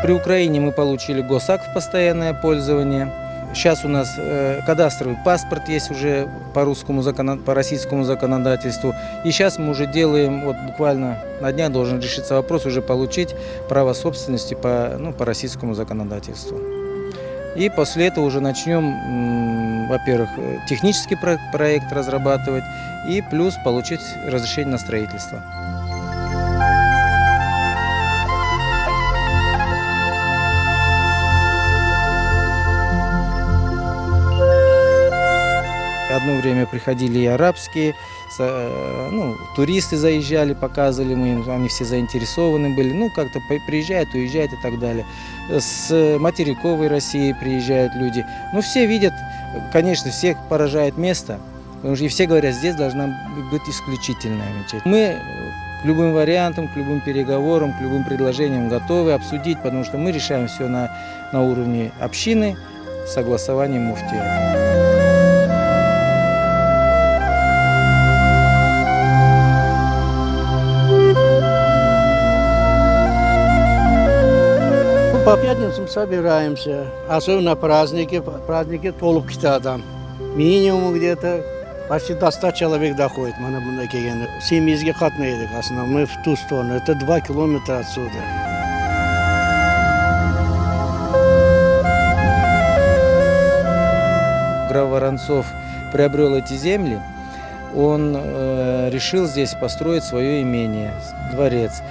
При Украине мы получили госакт в постоянное пользование. Сейчас у нас кадастровый паспорт есть уже по российскому законодательству. И сейчас мы уже делаем, вот буквально на днях должен решиться вопрос, уже получить право собственности по российскому законодательству. И после этого уже начнем, во-первых, технический проект разрабатывать и плюс получить разрешение на строительство. Одно время приходили и арабские, туристы заезжали, показывали мы им, они все заинтересованы были, как-то приезжают, уезжают и так далее. С материковой России приезжают люди. Все видят, конечно, всех поражает место, потому что и все говорят, здесь должна быть исключительная мечеть. Мы к любым вариантам, к любым переговорам, к любым предложениям готовы обсудить, потому что мы решаем все на уровне общины с согласованием муфтия. По пятницам собираемся, особенно на праздники толуп китадан. Минимум где-то почти до 100 человек доходит. Семьизге катнайдык, мы в ту сторону, это 2 километра отсюда. Граф Воронцов приобрел эти земли, он решил здесь построить свое имение, дворец.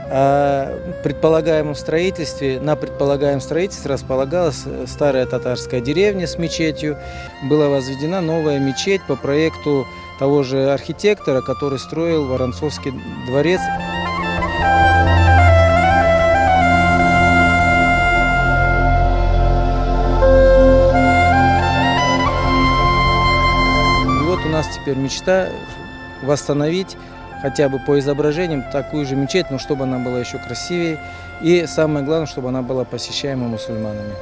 На предполагаемом строительстве располагалась старая татарская деревня с мечетью. Была возведена новая мечеть по проекту того же архитектора, который строил Воронцовский дворец. И вот у нас теперь мечта восстановить хотя бы по изображениям такую же мечеть, но чтобы она была еще красивее. И самое главное, чтобы она была посещаема мусульманами.